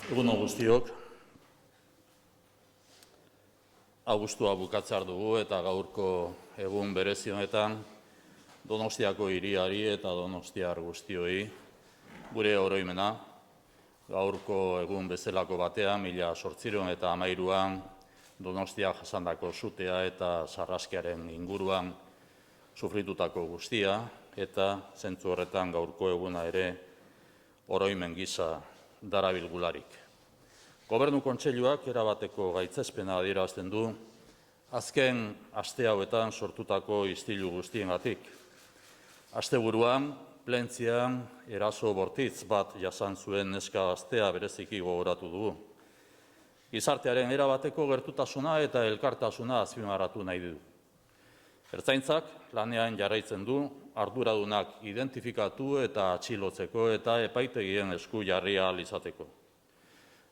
Egun on guztiok, abuztua bukatzear dugu eta gaurko egun berezi honetan Donostiako hiriari eta donostiar guztioi gure oroimena. Gaurko egun bezalako batean, 1813an Donostia jasandako sutea eta sarraskiaren inguruan sufritutako guztia, eta zentzu horretan gaurko eguna ere oroimen gisa darabilgularik. Gobernu Kontseiluak erabateko gaitzespena adierazten du azken aste hauetan sortutako istilu guztiengatik. Asteburuan, Plentzian eraso bortitz bat jasan zuen neska gaztea bereziki gogoratu dugu. Gizartearen erabateko gertutasuna eta elkartasuna azpimarratu nahi du. Ertzaintzak lanean jarraitzen du, arduradunak identifikatu eta atxilotzeko eta epaitegien esku jarri ahal izateko.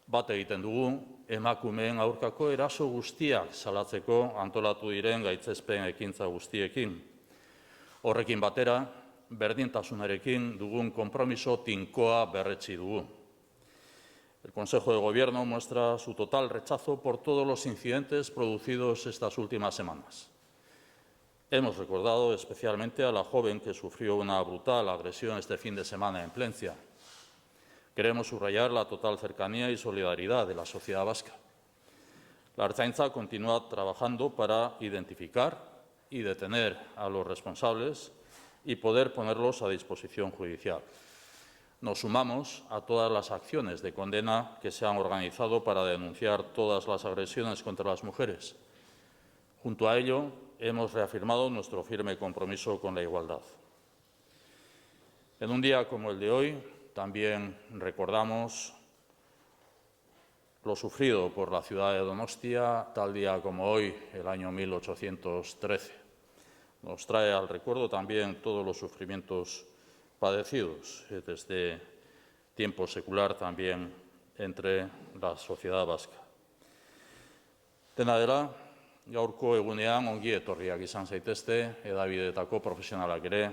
Bat egiten dugu, emakumeen aurkako eraso guztiak salatzeko antolatu diren gaitzespen ekintza guztiekin. Horrekin batera, berdintasunarekin dugun konpromiso tinkoa berretsi dugu. El Consejo de Gobierno muestra su total rechazo por todos los incidentes producidos estas últimas semanas. Hemos recordado especialmente a la joven que sufrió una brutal agresión este fin de semana en Plencia. Queremos subrayar la total cercanía y solidaridad de la sociedad vasca. La Ertzaintza continúa trabajando para identificar y detener a los responsables y poder ponerlos a disposición judicial. Nos sumamos a todas las acciones de condena que se han organizado para denunciar todas las agresiones contra las mujeres. Junto a ello, hemos reafirmado nuestro firme compromiso con la igualdad. En un día como el de hoy, también recordamos lo sufrido por la ciudad de Donostia, tal día como hoy, el año 1813. Nos trae al recuerdo también todos los sufrimientos padecidos desde tiempo secular también entre la sociedad vasca. Dena dela, gaurko egunean ongi etorriak izan zaitezte, hedabideetako profesionalak ere,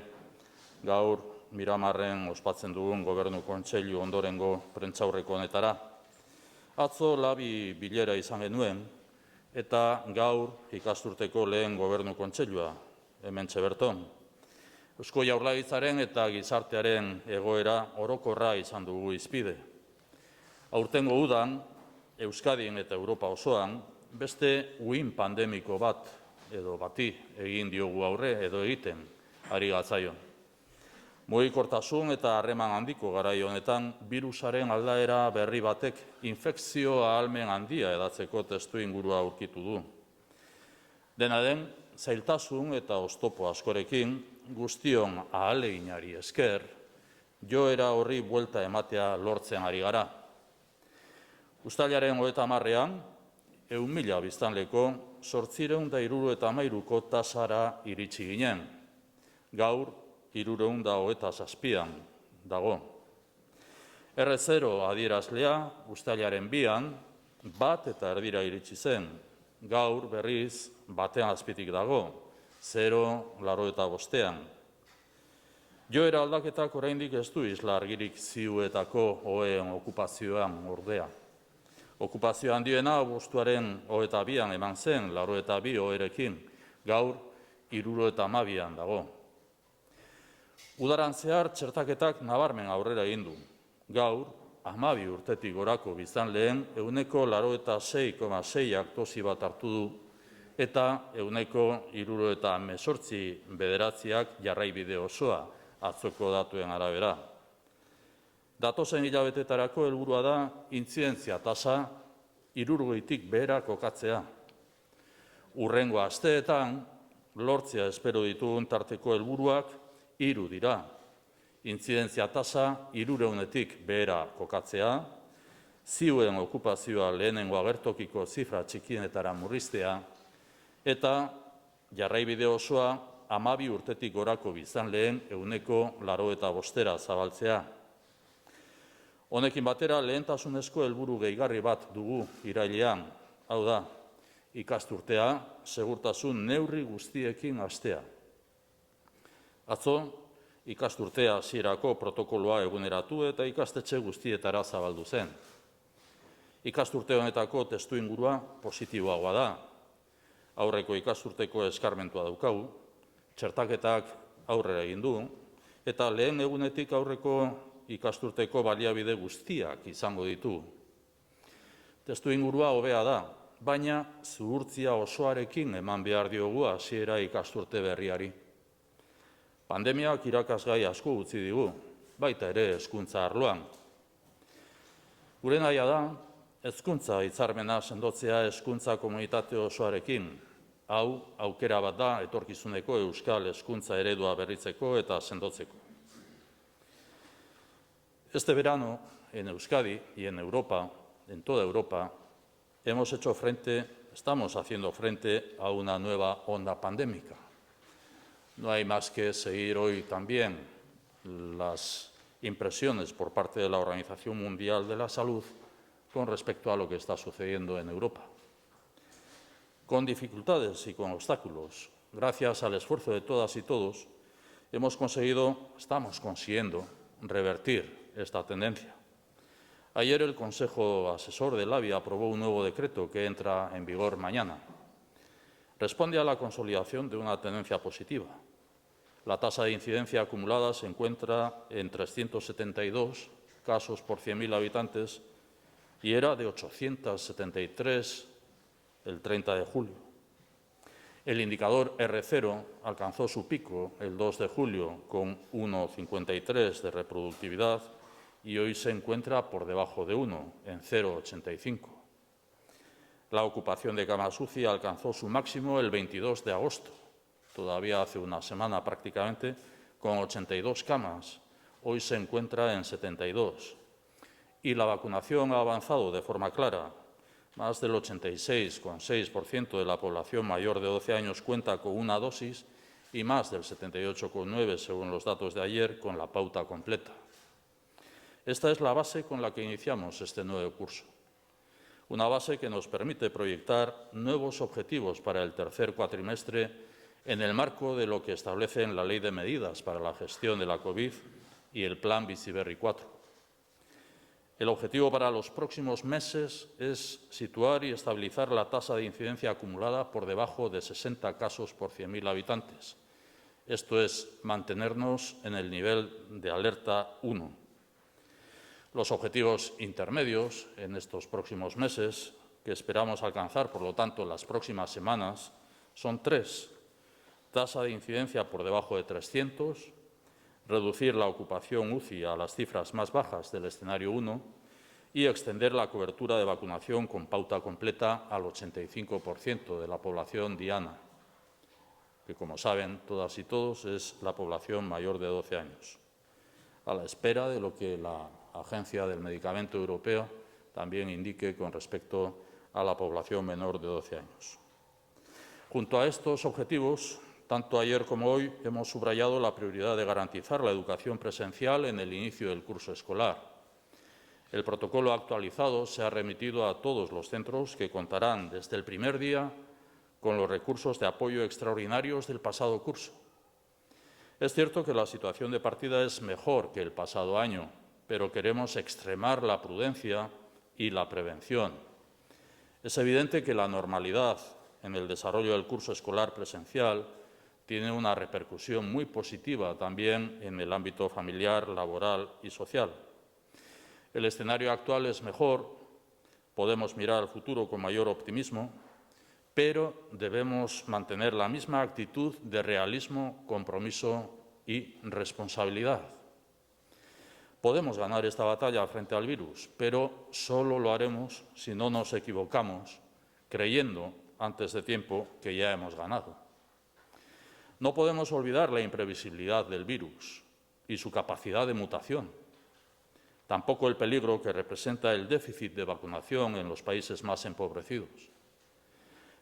gaur Miramarren ospatzen dugun Gobernu Kontseilu ondorengo prentsaurreko honetara. Atzo labi bilera izan genuen, eta gaur ikasturteko lehen Gobernu Kontseilua, hementxe berton. Eusko Jaurlaritzaren eta gizartearen egoera orokorra izan dugu hizpide. Aurtengo udan, Euskadin eta Europa osoan, beste uhin pandemiko bat edo bati egin diogu aurre edo egiten ari gatzaion. Mugikortasun eta harreman handiko garai honetan, birusaren aldaera berri batek infekzio ahalmen handia edatzeko testuingurua aurkitu du. Dena den, zailtasun eta oztopo askorekin, guztion ahaleginari esker, joera horri buelta ematea lortzen ari gara. Uztailaren 30ean, 1.000 biztanleko 873ko tasara iritsi ginen. Gaur, 327an dago. R0 adierazlea uztailaren 2an 1,5 iritsi zen. Gaur berriz batean azpitik dago, 0,85an. Joera aldaketak oraindik ez du isla argirik ziuetako oheen okupazioan ordea. Okupazio handiena abuztuaren 22an eman zen, 82 oherekin, gaur 72an dago. Udaran zehar txertaketak nabarmen aurrera egin du. Gaur, 12 urtetik gorako biztanleen 86,6ak dosi bat hartu du, eta 78,9ak jarraibide osoa atzoko datuen arabera. Datozen hilabetetarako helburua da intzidentzia tasa 60tik behera kokatzea. Hurrengo asteetan, lortzea espero ditugun tarteko helburuak 3 dira. Intzidentzia tasa 300tik behera kokatzea, ziuen okupazioa lehenengo agertokiko zifra txikienetara murriztea, eta jarraibide osoa 12 urtetik gorako biztanleen 85%ra zabaltzea. Honekin batera lehentasunezko helburu gehigarri bat dugu irailean, hau da, ikasturtea segurtasun neurri guztiekin hastea. Atzo, ikasturtea hasierako protokoloa eguneratu eta ikastetxe guztietara zabaldu zen. Ikasturte honetako testuingurua positiboagoa da. Aurreko ikasturteko eskarmentua daukagu, txertaketak aurrera egin du, eta lehen egunetik aurreko ikasturteko baliabide guztiak izango ditu. Testuingurua hobea da, baina zuhurtzia osoarekin eman behar diogu hasiera ikasturte berriari. Pandemiak irakasgai asko utzi digu, baita ere hezkuntza arloan. Gure nahia da, hezkuntza hitzarmena sendotzea hezkuntza komunitate osoarekin. Hau, aukera bat da etorkizuneko euskal hezkuntza eredua berritzeko eta sendotzeko. Este verano, en Euskadi y en Europa, en toda Europa, estamos haciendo frente a una nueva onda pandémica. No hay más que seguir hoy también las impresiones por parte de la Organización Mundial de la Salud con respecto a lo que está sucediendo en Europa. Con dificultades y con obstáculos, gracias al esfuerzo de todas y todos, estamos consiguiendo revertir esta tendencia. Ayer el Consejo Asesor del ABI aprobó un nuevo decreto que entra en vigor mañana. Responde a la consolidación de una tendencia positiva. La tasa de incidencia acumulada se encuentra en 372 casos por 100.000 habitantes y era de 873 el 30 de julio. El indicador R0 alcanzó su pico el 2 de julio con 1,53 de reproductividad y hoy se encuentra por debajo de 1, en 0,85. La ocupación de camas UCI alcanzó su máximo el 22 de agosto, todavía hace una semana prácticamente, con 82 camas. Hoy se encuentra en 72. Y la vacunación ha avanzado de forma clara. Más del 86,6% de la población mayor de 12 años cuenta con una dosis y más del 78,9%, según los datos de ayer, con la pauta completa. Esta es la base con la que iniciamos este nuevo curso. Una base que nos permite proyectar nuevos objetivos para el tercer cuatrimestre en el marco de lo que establece en la Ley de Medidas para la Gestión de la COVID y el Plan Bizi Berri 4. El objetivo para los próximos meses es situar y estabilizar la tasa de incidencia acumulada por debajo de 60 casos por 100.000 habitantes. Esto es mantenernos en el nivel de alerta 1. Los objetivos intermedios en estos próximos meses, que esperamos alcanzar, por lo tanto, en las próximas semanas, son 3. Tasa de incidencia por debajo de 300, reducir la ocupación UCI a las cifras más bajas del escenario 1 y extender la cobertura de vacunación con pauta completa al 85% de la población diana, que, como saben todas y todos, es la población mayor de 12 años, a la espera de lo que la Agencia del Medicamento Europeo también indique con respecto a la población menor de 12 años. Junto a estos objetivos, tanto ayer como hoy hemos subrayado la prioridad de garantizar la educación presencial en el inicio del curso escolar. El protocolo actualizado se ha remitido a todos los centros que contarán desde el primer día con los recursos de apoyo extraordinarios del pasado curso. Es cierto que la situación de partida es mejor que el pasado año, pero queremos extremar la prudencia y la prevención. Es evidente que la normalidad en el desarrollo del curso escolar presencial tiene una repercusión muy positiva también en el ámbito familiar, laboral y social. El escenario actual es mejor, podemos mirar al futuro con mayor optimismo, pero debemos mantener la misma actitud de realismo, compromiso y responsabilidad. Podemos ganar esta batalla frente al virus, pero solo lo haremos si no nos equivocamos, creyendo antes de tiempo que ya hemos ganado. No podemos olvidar la imprevisibilidad del virus y su capacidad de mutación. Tampoco el peligro que representa el déficit de vacunación en los países más empobrecidos.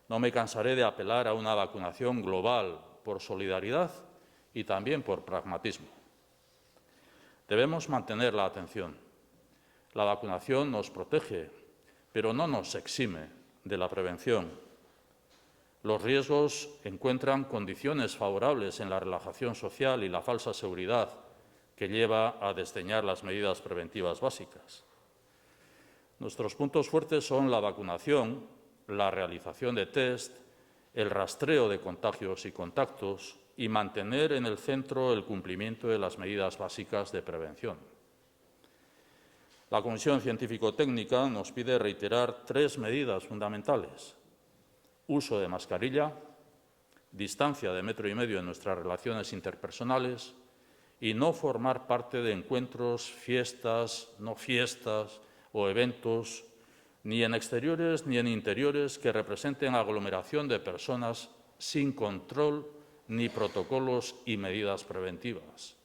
No me cansaré de apelar a una vacunación global por solidaridad y también por pragmatismo. Debemos mantener la atención. La vacunación nos protege, pero no nos exime de la prevención. Los riesgos encuentran condiciones favorables en la relajación social y la falsa seguridad que lleva a desdeñar las medidas preventivas básicas. Nuestros puntos fuertes son la vacunación, la realización de test, el rastreo de contagios y contactos y mantener en el centro el cumplimiento de las medidas básicas de prevención. La Comisión Científico-Técnica nos pide reiterar 3 medidas fundamentales: uso de mascarilla, distancia de 1,5 metros en nuestras relaciones interpersonales y no formar parte de encuentros, fiestas, no fiestas o eventos, ni en exteriores ni en interiores, que representen aglomeración de personas sin control ni protocolos y medidas preventivas.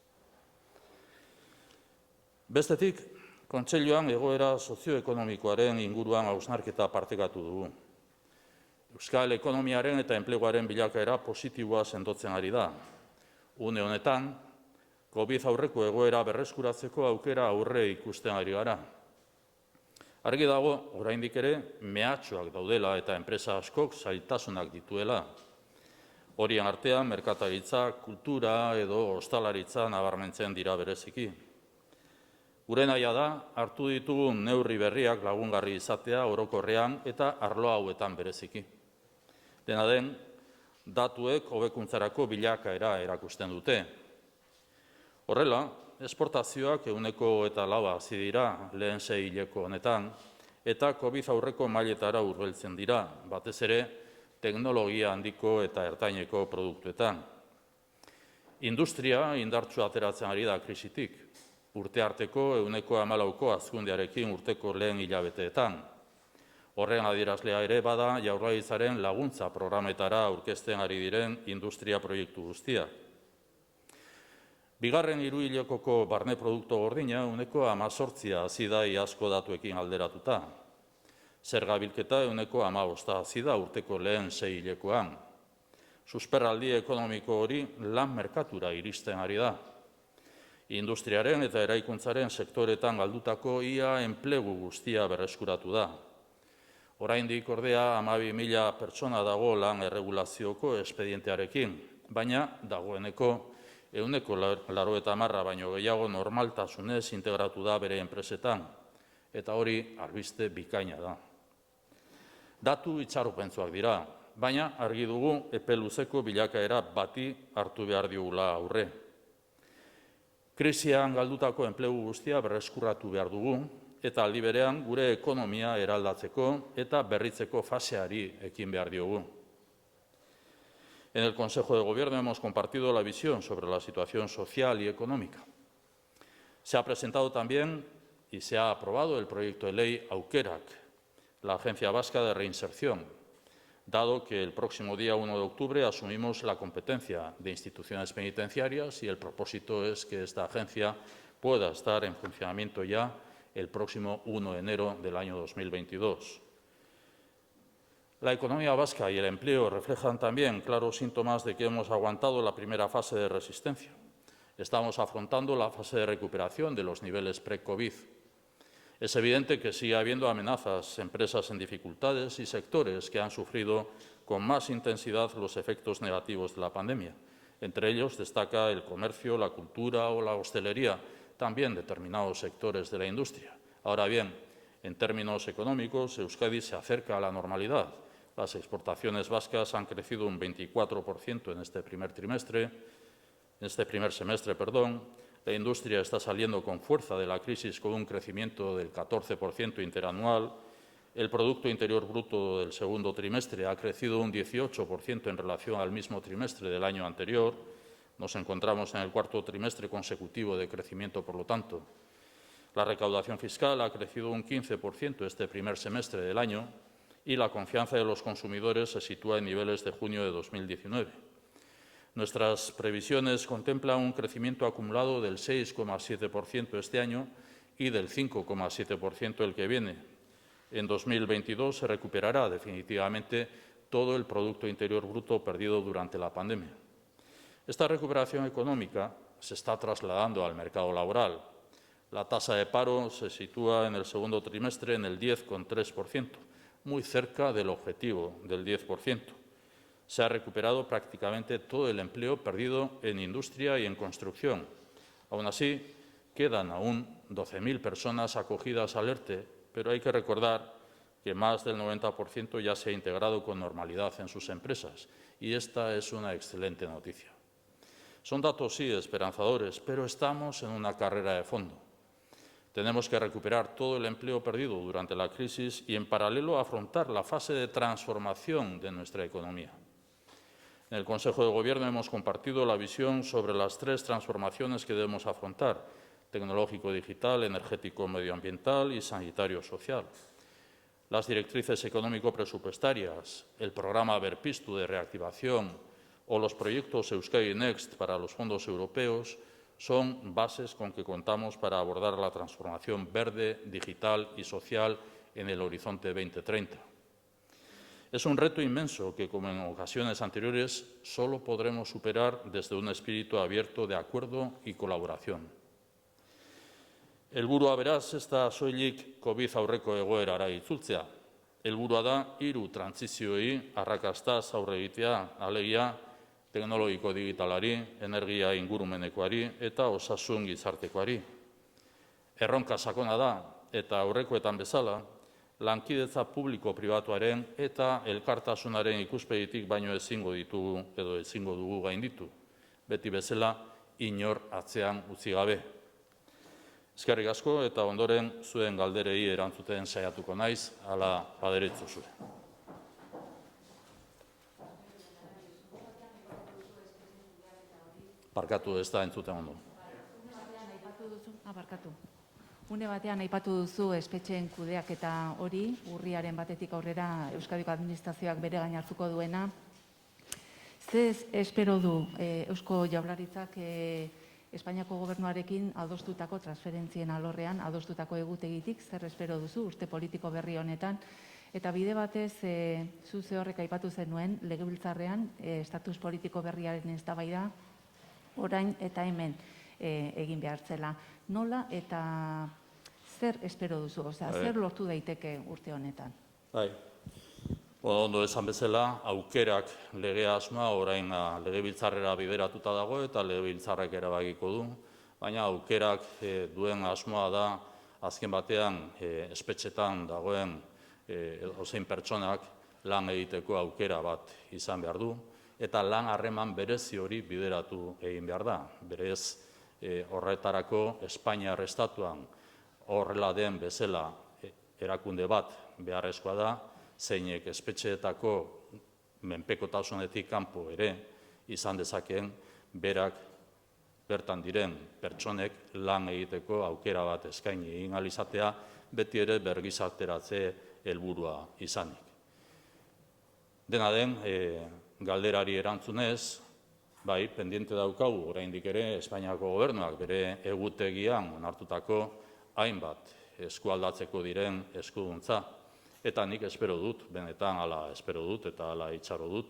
Bestetik, Kontseiluan egoera sozioekonomikoaren inguruan hausnarketa partekatu dugu. Euskal ekonomiaren eta enpleguaren bilakaera positiboa sendotzen ari da. Une honetan, COVID aurreko egoera berreskuratzeko aukera aurre ikusten ari gara. Argi dago, oraindik ere, mehatxuak daudela eta enpresa askok zailtasunak dituela. Horien artean, merkataritza, kultura edo ostalaritza nabarmentzen dira bereziki. Gure nahia da, hartu ditugun neurri berriak lagungarri izatea orokorrean eta arlo hauetan bereziki. Dena den, datuek hobekuntzarako bilakaera erakusten dute. Horrela, esportazioak 4,4% hazi dira lehen 6 hileko honetan, eta COVID aurreko mailetara hurbiltzen dira, batez ere teknologia handiko eta ertaineko produktuetan. Industria indartsu ateratzen ari da krisitik, urte arteko 14% hazkundearekin urteko lehen hilabeteetan. Horren adierazlea ere bada Jaurlaritzaren laguntza programetara aurkezten ari diren industria proiektu guztiak. Bigarren hiruhilekoko barne produktu gordina 18% hazi da iazko datuekin alderatuta. Zerga bilketa 15% hazi da urteko lehen 6 hilekoan. Susperraldi ekonomiko hori lan merkatura iristen ari da. Industriaren eta eraikuntzaren sektoretan galdutako ia enplegu guztia berreskuratu da. Oraindik ordea 12.000 pertsona dago lan erregulazioko espedientearekin, baina dagoeneko 90% baino gehiago normaltasunez integratu da bere enpresetan, eta hori albiste bikaina da. Datu itxaropentsuak dira, baina argi dugu epe luzeko bilakaera bati hartu behar diogula aurre. Krisian galdutako enplegu guztia berreskuratu behar dugu, eta aldi berean gure ekonomia eraldatzeko eta berritzeko faseari ekin behar diogu. En el Consejo de Gobierno hemos compartido la visión sobre la situación social y económica. Se ha presentado también y se ha aprobado el proyecto de ley Aukerak, la Agencia Vasca de Reinserción, dado que el próximo día 1 de octubre asumimos la competencia de instituciones penitenciarias y el propósito es que esta agencia pueda estar en funcionamiento ya el próximo 1 de enero del año 2022. La economía vasca y el empleo reflejan también claros síntomas de que hemos aguantado la primera fase de resistencia. Estamos afrontando la fase de recuperación de los niveles pre-COVID. Es evidente que sigue habiendo amenazas, empresas en dificultades y sectores que han sufrido con más intensidad los efectos negativos de la pandemia. Entre ellos destaca el comercio, la cultura o la hostelería, también determinados sectores de la industria. Ahora bien, en términos económicos, Euskadi se acerca a la normalidad. Las exportaciones vascas han crecido un 24% en este primer semestre. La industria está saliendo con fuerza de la crisis con un crecimiento del 14% interanual. El Producto Interior Bruto del segundo trimestre ha crecido un 18% en relación al mismo trimestre del año anterior. Nos encontramos en el cuarto trimestre consecutivo de crecimiento, por lo tanto. La recaudación fiscal ha crecido un 15% este primer semestre del año y la confianza de los consumidores se sitúa en niveles de junio de 2019. Nuestras previsiones contemplan un crecimiento acumulado del 6,7% este año y del 5,7% el que viene. En 2022 se recuperará definitivamente todo el Producto Interior Bruto perdido durante la pandemia. Esta recuperación económica se está trasladando al mercado laboral. La tasa de paro se sitúa en el segundo trimestre en el 10,3%, muy cerca del objetivo del 10%. Se ha recuperado prácticamente todo el empleo perdido en industria y en construcción. Aún así, quedan aún 12.000 personas acogidas al ERTE, pero hay que recordar que más del 90% ya se ha integrado con normalidad en sus empresas, y esta es una excelente noticia. Son datos, sí, esperanzadores, pero estamos en una carrera de fondo. Tenemos que recuperar todo el empleo perdido durante la crisis y, en paralelo, afrontar la fase de transformación de nuestra economía. En el Consejo de Gobierno hemos compartido la visión sobre las 3 transformaciones que debemos afrontar: tecnológico-digital, energético-medioambiental y sanitario-social. Las directrices económico-presupuestarias, el programa Berpiztu de reactivación o los proyectos Euskadi Next para los fondos europeos son bases con que contamos para abordar la transformación verde, digital y social en el horizonte 2030. Es un reto inmenso que, como en ocasiones anteriores, solo podremos superar desde un espíritu abierto de acuerdo y colaboración. Helburua beraz, ez da soilik COVID aurreko egoerara itzultzea. Helburua da 3 trantsizioei arrakastaz aurre egitea, alegia teknologiko digitalari, energia ingurumenekoari eta osasun gizartekoari. Erronka sakona da, eta aurrekoetan bezala, lankidetza publiko-pribatuaren eta elkartasunaren ikuspegitik baino ezingo ditugu edo ezingo dugu gainditu. Beti bezala, inor atzean utzi gabe. Eskerrik asko, eta ondoren zuen galderei erantzuten saiatuko naiz, hala baderitzu zure. Barkatu, ez da entzuten ondo. Une batean aipatu duzu espetxeen kudeaketa hori, urriaren batetik aurrera Euskadiko administrazioak bere gain hartuko duena. Ze espero du Eusko Jaurlaritzak Espainiako gobernuarekin adostutako transferentzien alorrean, adostutako egutegitik, zer espero duzu urte politiko berri honetan? Eta bide batez, zu horrek aipatu zenuen, legebiltzarrean estatus politiko berriaren eztabaida orain eta hemen egin behar zela. Nola eta zer espero duzu, zer lortu daiteke urte honetan? Ondo esan bezala, aukerak legea asmoa orain legebiltzarrera bideratuta dago eta legebiltzarrak erabakiko du, baina aukerak duen asmoa da azken batean espetxetan dagoen ozein pertsonak lan egiteko aukera bat izan behar du, eta lan harreman berezi hori bideratu egin behar da. Berez horretarako Espainiar estatuan horrela den bezala erakunde bat beharrezkoa da, zeinek espetxeetako menpekotasunetik kanpo ere izan dezakeen berak bertan diren pertsonek lan egiteko aukera bat eskaini egin ahal izatea, beti ere bergizarteratze helburua izanik. Dena den, galderari erantzunez, bai, pendiente daukagu oraindik ere Espainiako gobernuak bere egutegian onartutako hainbat eskualdatzeko diren eskuduntza. Eta nik espero dut, benetan hala espero dut eta hala itxaro dut,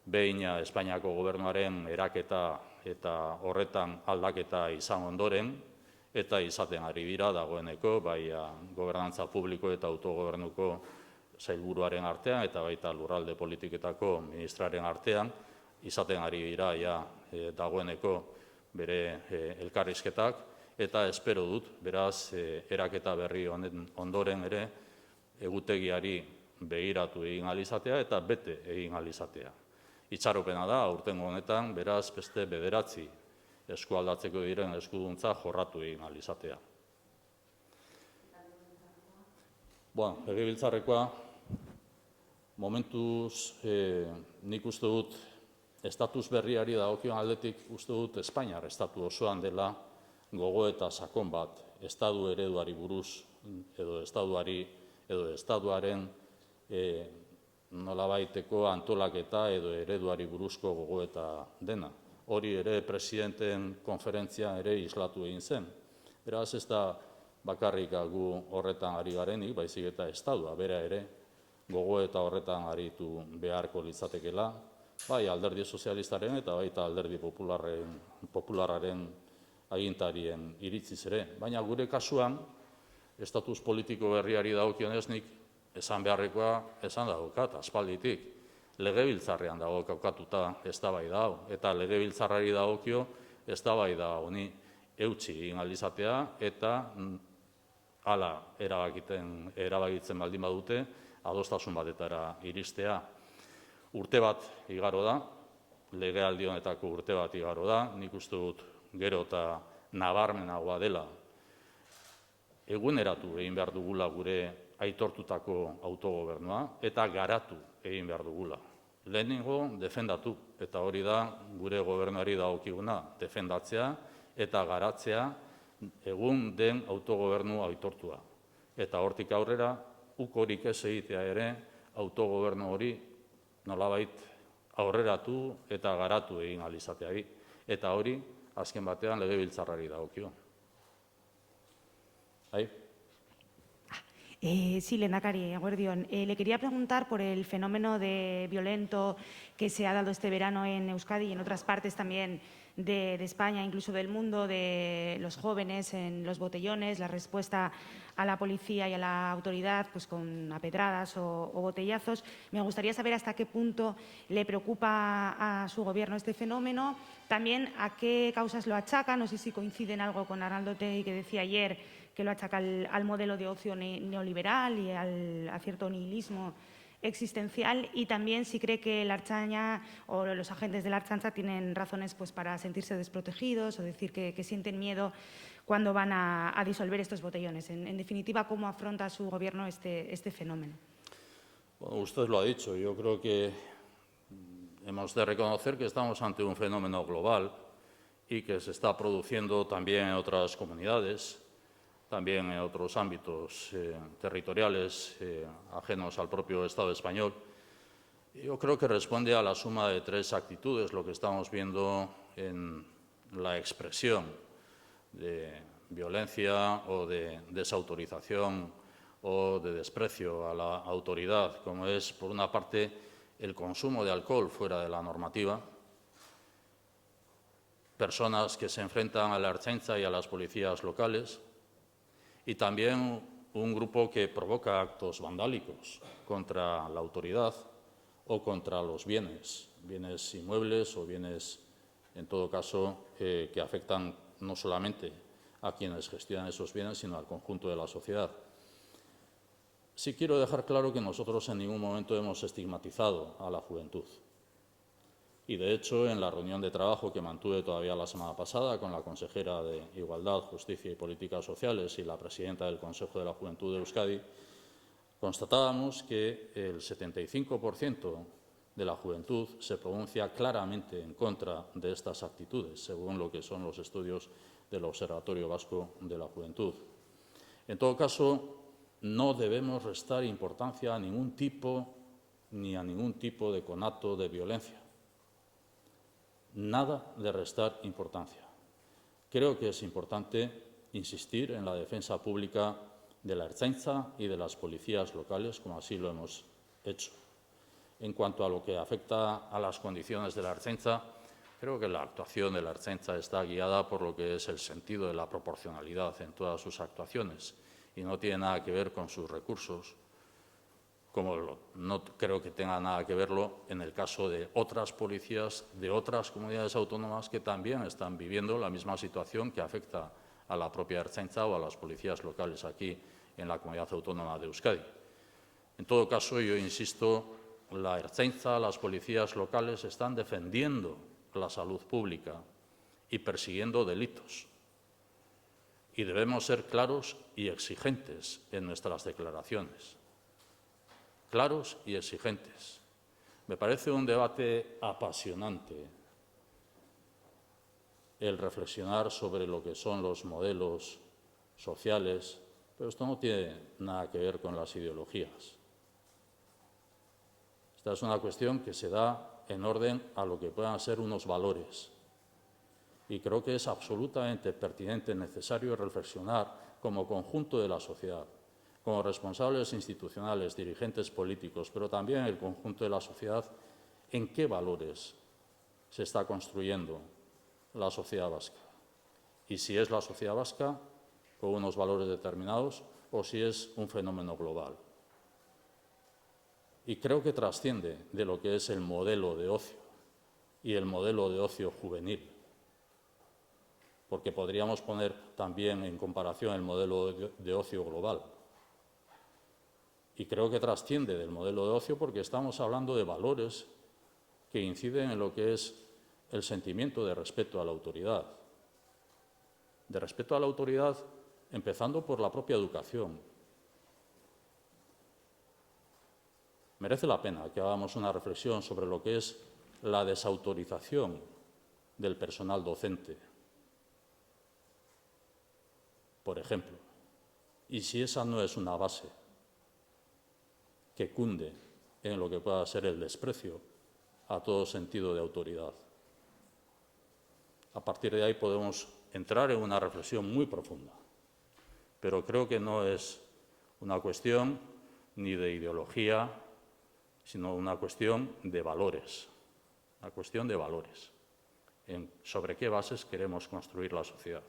behin Espainiako gobernuaren eraketa eta horretan aldaketa izan ondoren, eta izaten ari dira dagoeneko, bai gobernantza publiko eta autogobernuko sailburuaren artean, eta baita lurralde politiketako ministraren artean, izaten ari dira dagoeneko bere elkarrizketak, eta espero dut, beraz, eraketa berri honen ondoren ere, egutegiari begiratu egin ahal izatea eta bete egin ahal izatea. Itxaropena da, aurtengo honetan, beraz, beste 9 eskualdatzeko diren eskuduntza jorratu egin ahal izatea. Legebiltzarrekoa, momentuz nik uste dut, estatus berriari dagokion aldetik uste dut Espainiar estatu osoan dela gogoeta sakon bat, estatu ereduari buruz, edo estatuaren nolabaiteko antolaketa edo ereduari buruzko gogoeta dena. Hori ere presidenteen konferentzia ere islatu egin zen. Beraz, ez da bakarrik gu horretan ari garenik, baizik eta estatua bera ere gogoeta horretan aritu beharko litzatekeela, bai alderdi sozialistaren eta baita alderdi popularraren agintarien iritziz ere. Baina gure kasuan, estatus politiko berriari dagokionez nik esan beharrekoa esan daukat aspalditik. Legebiltzarrean dago kokatuta eztabaida hau, eta legebiltzarrari dagokio eztabaida honi eutsi egin ahal izatea eta hala erabakitzen baldin badute, adostasun batetara iristea. Urte bat igaro da, legealdi honetako urte bat igaro da, nik uste dut gero eta nabarmenagoa dela eguneratu egin behar dugula gure aitortutako autogobernua eta garatu egin behar dugula. Lehenengo defendatu, eta hori da gure gobernuari dagokiguna, defendatzea eta garatzea egun den autogobernu aitortua. Eta hortik aurrera, ukorik ez egitea ere, autogobernu hori nolabait aurreratu eta garatu egin ahal izateari. Eta hori, azken batean, legebiltzarrari dagokio. Sí, lehendakari, eguerdion. Le quería preguntar por el fenómeno violento que se ha dado este verano en Euskadi y en otras partes también de España, incluso del mundo, de los jóvenes en los botellones, la respuesta a la policía y a la autoridad pues con apedradas o botellazos. Me gustaría saber hasta qué punto le preocupa a su Gobierno este fenómeno, también a qué causas lo achaca, no sé si coincide en algo con Arnaldo Otegi, que decía ayer que lo achaca al modelo de ocio neoliberal y a cierto nihilismo existencial, y también si cree que la Ertzaintza o los agentes de la Ertzaintza tienen razones pues, para sentirse desprotegidos o decir que sienten miedo cuando van a disolver estos botellones. En definitiva, ¿cómo afronta su Gobierno este fenómeno? Bueno, usted lo ha dicho. Yo creo que hemos de reconocer que estamos ante un fenómeno global y que se está produciendo también en otras comunidades, también en otros ámbitos territoriales ajenos al propio Estado español. Yo creo que responde a la suma de tres actitudes lo que estamos viendo en la expresión de violencia o de desautorización o de desprecio a la autoridad, como es, por una parte, el consumo de alcohol fuera de la normativa, personas que se enfrentan a la Ertzaintza y a las policías locales, y también un grupo que provoca actos vandálicos contra la autoridad o contra los bienes inmuebles o bienes, en todo caso, que afectan no solamente a quienes gestionan esos bienes, sino al conjunto de la sociedad. Sí quiero dejar claro que nosotros en ningún momento hemos estigmatizado a la juventud. Y, de hecho, en la reunión de trabajo que mantuve todavía la semana pasada con la consejera de Igualdad, Justicia y Políticas Sociales y la presidenta del Consejo de la Juventud de Euskadi, constatábamos que el 75% de la juventud se pronuncia claramente en contra de estas actitudes, según lo que son los estudios del Observatorio Vasco de la Juventud. En todo caso, no debemos restar importancia a ningún tipo de conato de violencia. Nada de restar importancia. Creo que es importante insistir en la defensa pública de la Ertzaintza y de las policías locales, como así lo hemos hecho. En cuanto a lo que afecta a las condiciones de la Ertzaintza, creo que la actuación de la Ertzaintza está guiada por lo que es el sentido de la proporcionalidad en todas sus actuaciones y no tiene nada que ver con sus recursos, como no creo que tenga nada que verlo en el caso de otras policías de otras comunidades autónomas que también están viviendo la misma situación que afecta a la propia Ertzaintza o a las policías locales aquí en la comunidad autónoma de Euskadi. En todo caso, yo insisto, la Ertzaintza, las policías locales están defendiendo la salud pública y persiguiendo delitos. Y debemos ser claros y exigentes en nuestras declaraciones. Claros y exigentes. Me parece un debate apasionante el reflexionar sobre lo que son los modelos sociales, pero esto no tiene nada que ver con las ideologías. Esta es una cuestión que se da en orden a lo que puedan ser unos valores. Y creo que es absolutamente pertinente y necesario reflexionar como conjunto de la sociedad, como responsables institucionales, dirigentes políticos, pero también el conjunto de la sociedad, en qué valores se está construyendo la sociedad vasca. Y si es la sociedad vasca con unos valores determinados o si es un fenómeno global. Y creo que trasciende de lo que es el modelo de ocio y el modelo de ocio juvenil. porque podríamos poner también en comparación el modelo de ocio global. Y creo que trasciende del modelo de ocio porque estamos hablando de valores que inciden en lo que es el sentimiento de respeto a la autoridad. De respeto a la autoridad, empezando por la propia educación. Merece la pena que hagamos una reflexión sobre lo que es la desautorización del personal docente, por ejemplo. Y si esa no es una base que cunde en lo que pueda ser el desprecio a todo sentido de autoridad. A partir de ahí podemos entrar en una reflexión muy profunda, pero creo que no es una cuestión ni de ideología, sino una cuestión de valores, una cuestión de valores, sobre qué bases queremos construir la sociedad.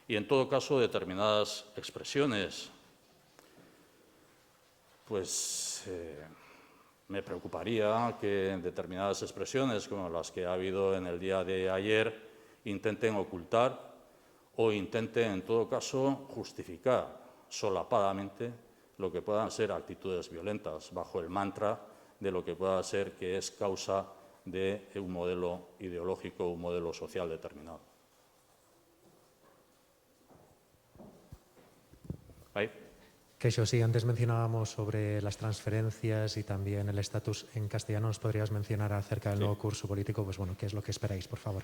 Y en todo caso, determinadas expresiones, pues me preocuparía que en determinadas expresiones, como las que ha habido en el día de ayer, intenten ocultar o intenten, en todo caso, justificar solapadamente lo que puedan ser actitudes violentas, bajo el mantra de lo que pueda ser que es causa de un modelo ideológico, un modelo social determinado. ¿Ahí? Queixo, sí, antes mencionábamos sobre las transferencias y también el estatus en castellano. ¿Nos podrías mencionar acerca del nuevo curso político? Pues bueno, ¿qué es lo que esperáis, por favor?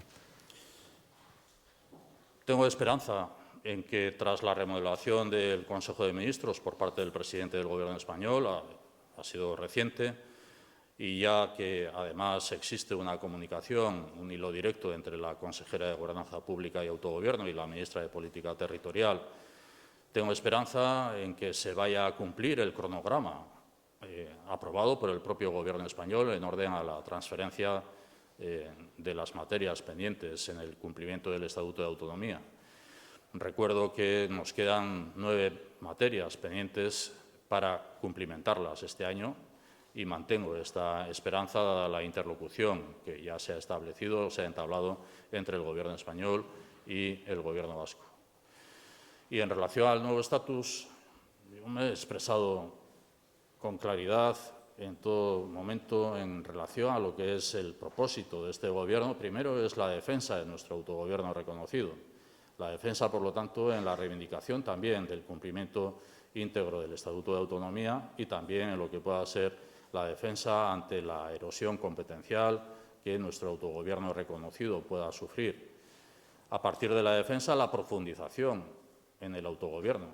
Tengo esperanza en que tras la remodelación del Consejo de Ministros por parte del presidente del Gobierno español, ha sido reciente, y ya que además existe una comunicación, un hilo directo entre la consejera de Gobernanza Pública y Autogobierno y la ministra de Política Territorial, tengo esperanza en que se vaya a cumplir el cronograma aprobado por el propio Gobierno español en orden a la transferencia de las materias pendientes en el cumplimiento del Estatuto de Autonomía. Recuerdo que nos quedan 9 materias pendientes para cumplimentarlas este año y mantengo esta esperanza dada la interlocución que ya se ha establecido, se ha entablado entre el Gobierno español y el Gobierno vasco. Y en relación al nuevo estatus, yo me he expresado con claridad en todo momento en relación a lo que es el propósito de este Gobierno. Primero es la defensa de nuestro autogobierno reconocido. La defensa, por lo tanto, en la reivindicación también del cumplimiento íntegro del Estatuto de Autonomía y también en lo que pueda ser la defensa ante la erosión competencial que nuestro autogobierno reconocido pueda sufrir. A partir de la defensa, la profundización en el autogobierno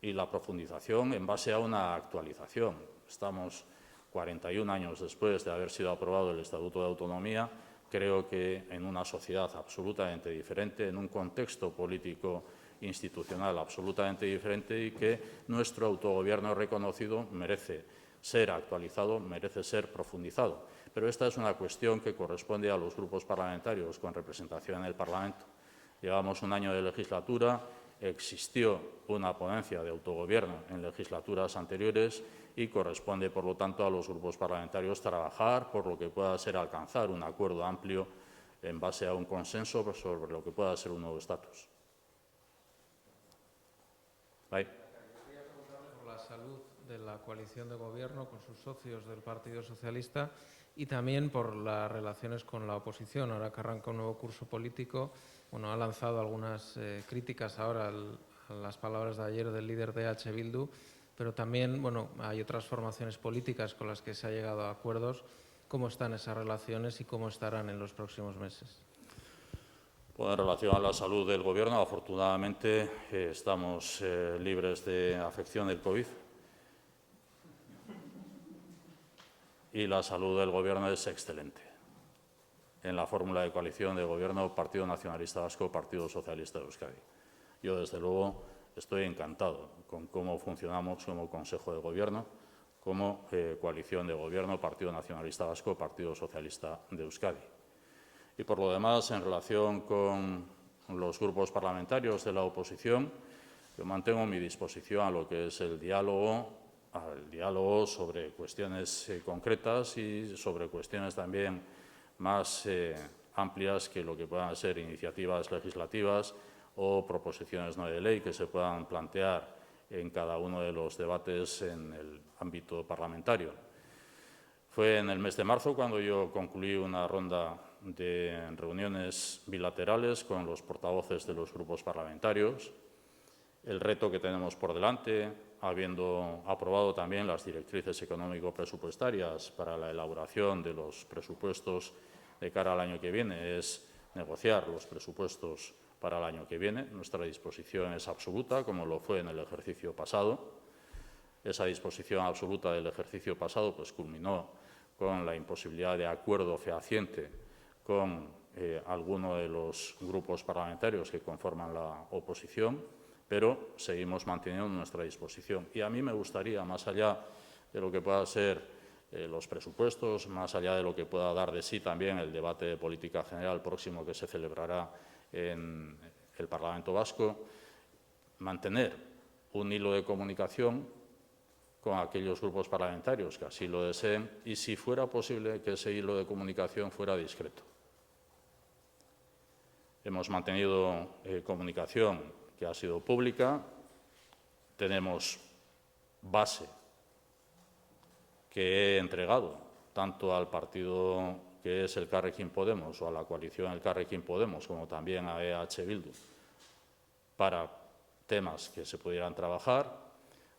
y la profundización en base a una actualización. Estamos 41 años después de haber sido aprobado el Estatuto de Autonomía. Creo que en una sociedad absolutamente diferente, en un contexto político institucional absolutamente diferente y que nuestro autogobierno reconocido merece ser actualizado, merece ser profundizado. Pero esta es una cuestión que corresponde a los grupos parlamentarios con representación en el Parlamento. Llevamos un año de legislatura, existió una ponencia de autogobierno en legislaturas anteriores y corresponde, por lo tanto, a los grupos parlamentarios trabajar por lo que pueda ser alcanzar un acuerdo amplio en base a un consenso sobre lo que pueda ser un nuevo estatus. Quería preguntarle por la salud de la coalición de gobierno con sus socios del Partido Socialista y también por las relaciones con la oposición. Ahora que arranca un nuevo curso político, bueno, ha lanzado algunas críticas ahora a las palabras de ayer del líder de EH Bildu, pero también, bueno, hay otras formaciones políticas con las que se ha llegado a acuerdos. ¿Cómo están esas relaciones y cómo estarán en los próximos meses? Bueno, en relación a la salud del Gobierno, afortunadamente estamos libres de afección del COVID. Y la salud del Gobierno es excelente. En la fórmula de coalición de Gobierno, Partido Nacionalista Vasco, Partido Socialista de Euskadi. Yo, desde luego, estoy encantado con cómo funcionamos como Consejo de Gobierno, como coalición de Gobierno, Partido Nacionalista Vasco, Partido Socialista de Euskadi. Y por lo demás, en relación con los grupos parlamentarios de la oposición, yo mantengo mi disposición a lo que es el diálogo sobre cuestiones concretas y sobre cuestiones también más amplias que lo que puedan ser iniciativas legislativas o proposiciones no de ley que se puedan plantear en cada uno de los debates en el ámbito parlamentario. Fue en el mes de marzo cuando yo concluí una ronda de reuniones bilaterales con los portavoces de los grupos parlamentarios. El reto que tenemos por delante, habiendo aprobado también las directrices económico-presupuestarias para la elaboración de los presupuestos de cara al año que viene, es negociar los presupuestos para el año que viene. Nuestra disposición es absoluta, como lo fue en el ejercicio pasado. Esa disposición absoluta del ejercicio pasado pues, culminó con la imposibilidad de acuerdo fehaciente con alguno de los grupos parlamentarios que conforman la oposición, pero seguimos manteniendo nuestra disposición. Y a mí me gustaría, más allá de lo que pueda ser los presupuestos, más allá de lo que pueda dar de sí también el debate de política general próximo que se celebrará en el Parlamento Vasco, mantener un hilo de comunicación con aquellos grupos parlamentarios que así lo deseen y, si fuera posible, que ese hilo de comunicación fuera discreto. Hemos mantenido comunicación que ha sido pública, tenemos base que he entregado tanto al partido que es el Elkarrekin Podemos o a la coalición Elkarrekin Podemos, como también a EH Bildu, para temas que se pudieran trabajar.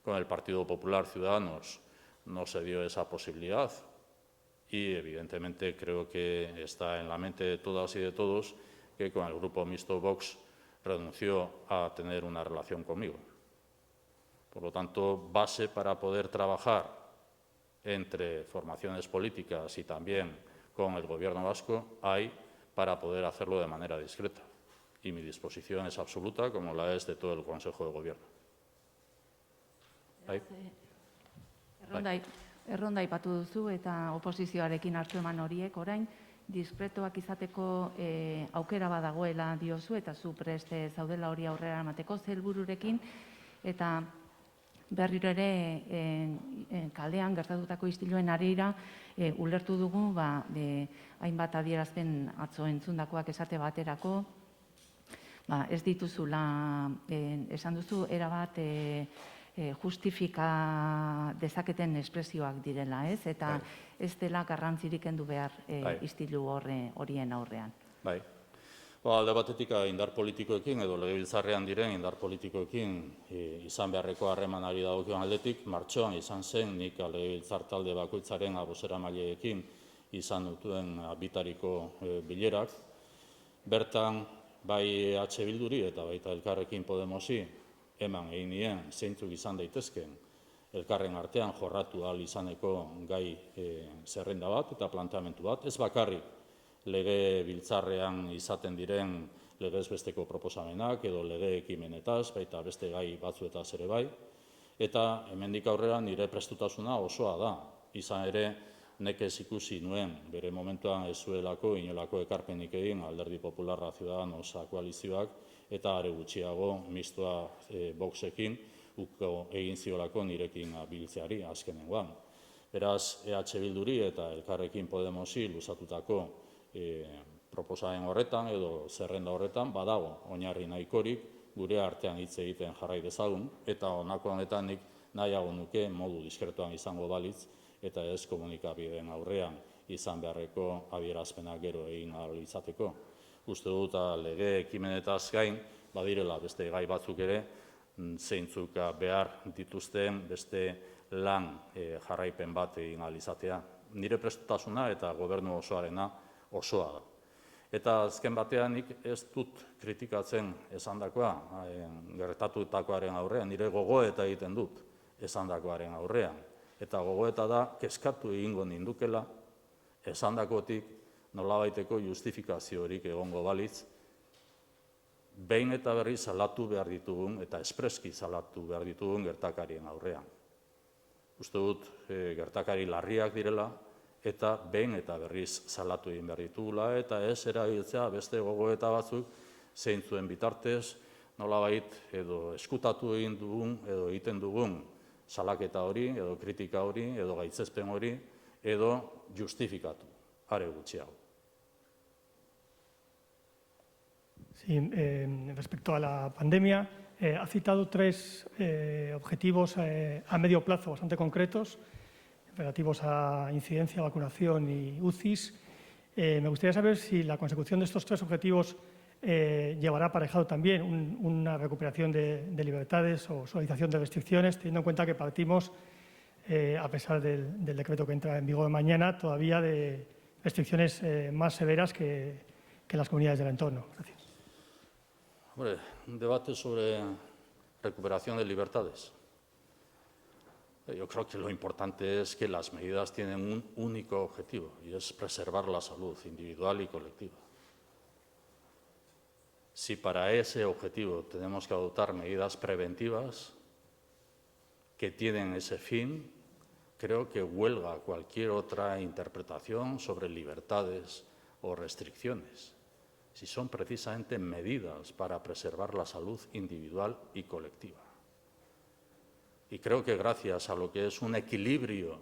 Con el Partido Popular Ciudadanos no se dio esa posibilidad y, evidentemente, creo que está en la mente de todas y de todos que con el grupo mixto Vox renunció a tener una relación conmigo. Por lo tanto, base para poder trabajar entre formaciones políticas y también con el Gobierno vasco hay para poder hacerlo de manera discreta. Y mi disposición es absoluta, como la es de todo el Consejo de Gobierno. Erronda aipatu duzu eta oposizioarekin hartu eman horiek orain diskretoak izateko aukera badagoela diozu eta zu preste zaudela hori aurrera emateko ze helbururekin eta berriro ere kalean gertatutako istiluen harira ulertu dugu hainbat adierazpen atzo entzundakoak esate baterako ez dituzula esan duzu erabat justifika dezaketen espresioak direla, ez? Eta ez dela garrantzirik kendu behar istilu horien aurrean. Bai. Alde batetik indar politikoekin edo legebiltzarrean diren indar politikoekin izan beharreko harremanari dagokion aldetik, martxoan izan zen nik legebiltzar talde bakoitzaren bozeramaileekin izan duten bitariko bilerak. Bertan, bai EH Bilduri eta baita Elkarrekin Podemosi eman egin nien zeintzuk izan daitezken elkarren artean jorratu ahal izaneko gai zerrenda bat eta planteamendu bat. Ez bakarrik legebiltzarrean izaten diren legez besteko proposamenak edo lege ekimenetaz, baita beste gai batzuetaz ere bai. Eta hemendik aurrera nire prestutasuna osoa da. Izan ere, nekez ikusi nuen bere momentuan ez zuelako inolako ekarpenik egin Alderdi Popularra Ciudadanos koalizioak eta are gutxiago mistoa Voxekin uko egin ziolako nirekin biltzeari azkenengoan. Beraz, EH Bilduri eta Elkarrekin Podemosi luzatutako proposamen horretan edo zerrenda horretan badago oinarri nahikorik gure artean hitz egiten jarrai dezagun eta honako honetan nik nahiago nuke modu diskretoan izango balitz eta ez komunikabideen aurrean izan beharreko adierazpenak gero egin ahal izateko. Uste dut lege ekimenetaz gain badirela beste gai batzuk ere zeintzuk behar dituzten beste lan jarraipen bat egin ahal izatea. Nire prestutasuna eta gobernu osoarena osoa da. Eta azken batean nik ez dut kritikatzen esandakoa gertatutakoaren aurrean, nire gogoeta egiten dut esandakoaren aurrean. Eta gogoeta da kezkatu egingo nindukela esandakotik nolabaiteko justifikaziorik egongo balitz, behin eta berriz salatu behar ditugun eta espreski salatu behar ditugun gertakarien aurrean. Uste dut gertakari larriak direla eta behin eta berriz salatu egin behar ditugula eta ez erabiltzea beste gogoeta batzuk zeintzuen bitartez nolabait edo eskutatu egin dugun edo egiten dugun salaketa hori edo kritika hori edo gaitzespen hori edo justifikatu are gutxiago. Sí, respecto a la pandemia, ha citado 3 objetivos a medio plazo bastante concretos, relativos a incidencia, vacunación y UCIs. Me gustaría saber si la consecución de estos 3 objetivos llevará aparejado también una recuperación de libertades o suavización de restricciones, teniendo en cuenta que partimos, a pesar del decreto que entra en vigor mañana, todavía de restricciones más severas que las comunidades del entorno. Gracias. Hombre, un debate sobre recuperación de libertades. Yo creo que lo importante es que las medidas tienen un único objetivo, y es preservar la salud individual y colectiva. Si para ese objetivo tenemos que adoptar medidas preventivas que tienen ese fin, creo que huelga cualquier otra interpretación sobre libertades o restricciones, si son precisamente medidas para preservar la salud individual y colectiva. Y creo que gracias a lo que es un equilibrio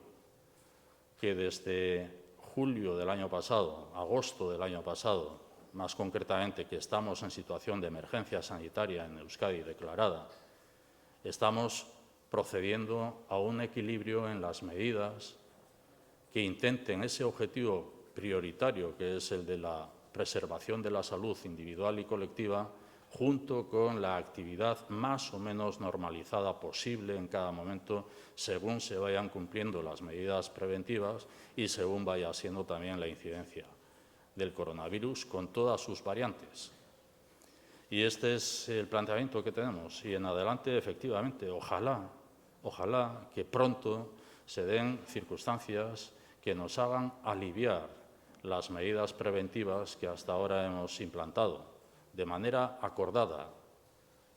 que desde julio del año pasado, agosto del año pasado, más concretamente que estamos en situación de emergencia sanitaria en Euskadi declarada, estamos procediendo a un equilibrio en las medidas que intenten ese objetivo prioritario, que es el de la preservación de la salud individual y colectiva, junto con la actividad más o menos normalizada posible en cada momento, según se vayan cumpliendo las medidas preventivas y según vaya siendo también la incidencia del coronavirus con todas sus variantes. Y este es el planteamiento que tenemos. Y en adelante, efectivamente, ojalá que pronto se den circunstancias que nos hagan aliviar las medidas preventivas que hasta ahora hemos implantado, de manera acordada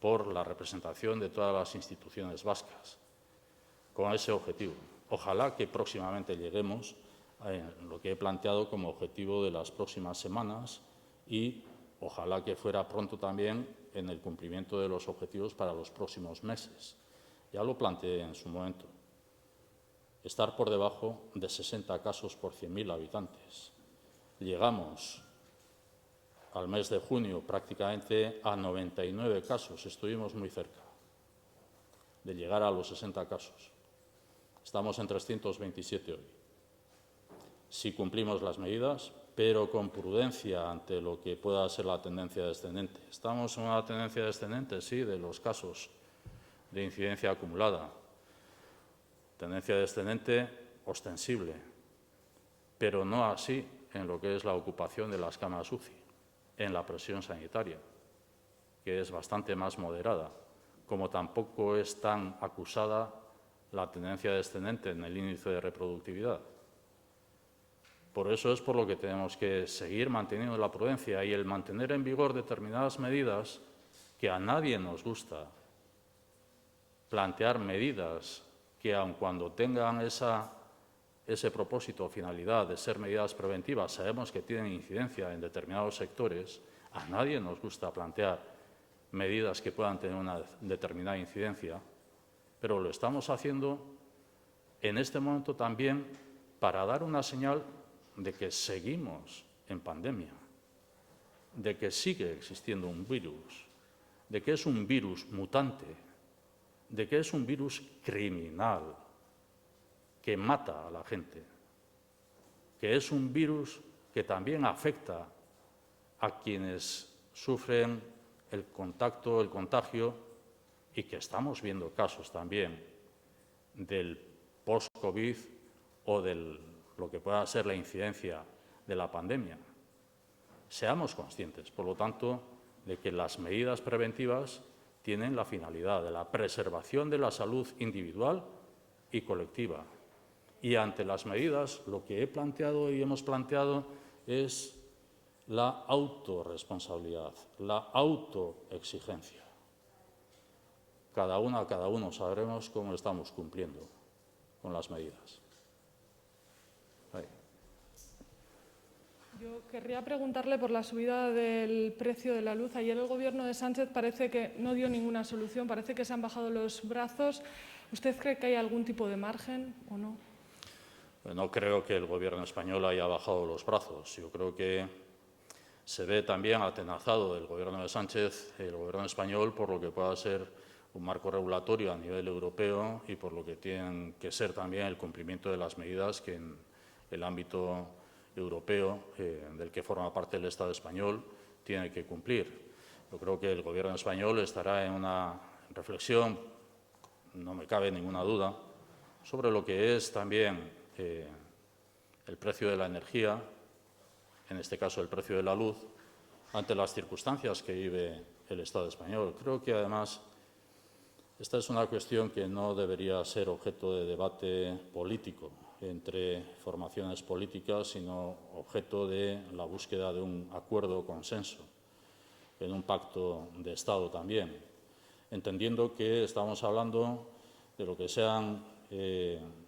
por la representación de todas las instituciones vascas, con ese objetivo. Ojalá que próximamente lleguemos a lo que he planteado como objetivo de las próximas semanas y ojalá que fuera pronto también en el cumplimiento de los objetivos para los próximos meses. Ya lo planteé en su momento. Estar por debajo de 60 casos por 100.000 habitantes. Llegamos al mes de junio prácticamente a 99 casos. Estuvimos muy cerca de llegar a los 60 casos. Estamos en 327 hoy. Si cumplimos las medidas, pero con prudencia ante lo que pueda ser la tendencia descendente. Estamos en una tendencia descendente, sí, de los casos de incidencia acumulada. Tendencia descendente ostensible, pero no así en lo que es la ocupación de las camas UCI, en la presión sanitaria, que es bastante más moderada, como tampoco es tan acusada la tendencia descendente en el índice de reproductividad. Por eso es por lo que tenemos que seguir manteniendo la prudencia y el mantener en vigor determinadas medidas que a nadie nos gusta plantear medidas que, aun cuando tengan ese propósito o finalidad de ser medidas preventivas, sabemos que tienen incidencia en determinados sectores, a nadie nos gusta plantear medidas que puedan tener una determinada incidencia, pero lo estamos haciendo en este momento también para dar una señal de que seguimos en pandemia, de que sigue existiendo un virus, de que es un virus mutante, de que es un virus criminal que mata a la gente, que es un virus que también afecta a quienes sufren el contacto, el contagio, y que estamos viendo casos también del post-COVID o de lo que pueda ser la incidencia de la pandemia. Seamos conscientes, por lo tanto, de que las medidas preventivas tienen la finalidad de la preservación de la salud individual y colectiva. Y ante las medidas, lo que he planteado y hemos planteado es la autorresponsabilidad, la autoexigencia. Cada uno sabremos cómo estamos cumpliendo con las medidas. Ahí. Yo querría preguntarle por la subida del precio de la luz. Ayer el Gobierno de Sánchez parece que no dio ninguna solución, parece que se han bajado los brazos. ¿Usted cree que hay algún tipo de margen o no? No creo que el Gobierno español haya bajado los brazos. Yo creo que Se ve también atenazado el Gobierno de Sánchez, el Gobierno español, por lo que pueda ser un marco regulatorio a nivel europeo y por lo que tiene que ser también el cumplimiento de las medidas que en el ámbito europeo, del que forma parte el Estado español, tiene que cumplir. Yo creo que el Gobierno español estará en una reflexión, no me cabe ninguna duda, sobre lo que es también el precio de la energía, en este caso el precio de la luz, ante las circunstancias que vive el Estado español. Creo que, además, esta es una cuestión que no debería ser objeto de debate político entre formaciones políticas, sino objeto de la búsqueda de un acuerdo o consenso, en un pacto de Estado también, entendiendo que estamos hablando de lo que sean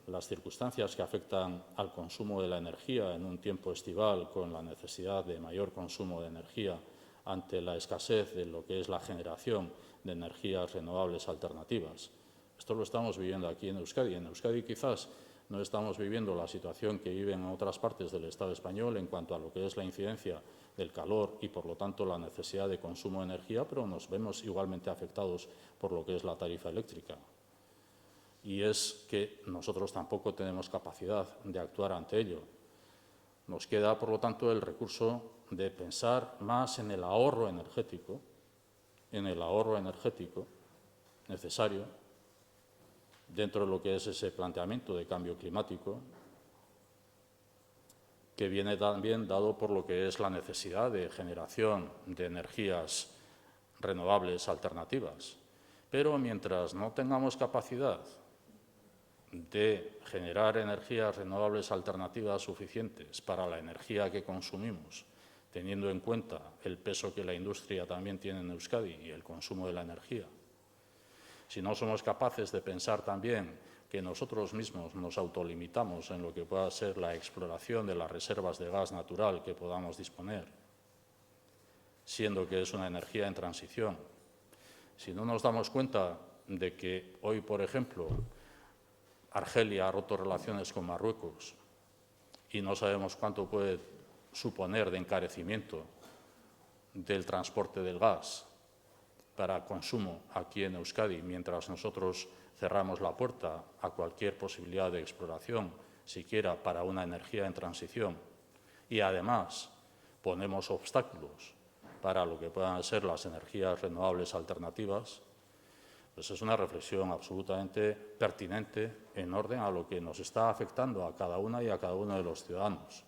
las circunstancias que afectan al consumo de la energía en un tiempo estival, con la necesidad de mayor consumo de energía ante la escasez de lo que es la generación de energías renovables alternativas. Esto lo estamos viviendo aquí en Euskadi. En Euskadi quizás no estamos viviendo la situación que viven en otras partes del Estado español en cuanto a lo que es la incidencia del calor y, por lo tanto, la necesidad de consumo de energía, pero nos vemos igualmente afectados por lo que es la tarifa eléctrica. Y es que nosotros tampoco tenemos capacidad de actuar ante ello. Nos queda, por lo tanto, el recurso de pensar más en el ahorro energético necesario dentro de lo que es ese planteamiento de cambio climático, que viene también dado por lo que es la necesidad de generación de energías renovables alternativas. Pero mientras no tengamos capacidad de generar energías renovables alternativas suficientes para la energía que consumimos, teniendo en cuenta el peso que la industria también tiene en Euskadi y el consumo de la energía, si no somos capaces de pensar también que nosotros mismos nos autolimitamos en lo que pueda ser la exploración de las reservas de gas natural que podamos disponer, siendo que es una energía en transición, si no nos damos cuenta de que hoy, por ejemplo, Argelia ha roto relaciones con Marruecos y no sabemos cuánto puede suponer de encarecimiento del transporte del gas para consumo aquí en Euskadi, mientras nosotros cerramos la puerta a cualquier posibilidad de exploración, siquiera para una energía en transición, y además ponemos obstáculos para lo que puedan ser las energías renovables alternativas, pues es una reflexión absolutamente pertinente en orden a lo que nos está afectando a cada una y a cada uno de los ciudadanos.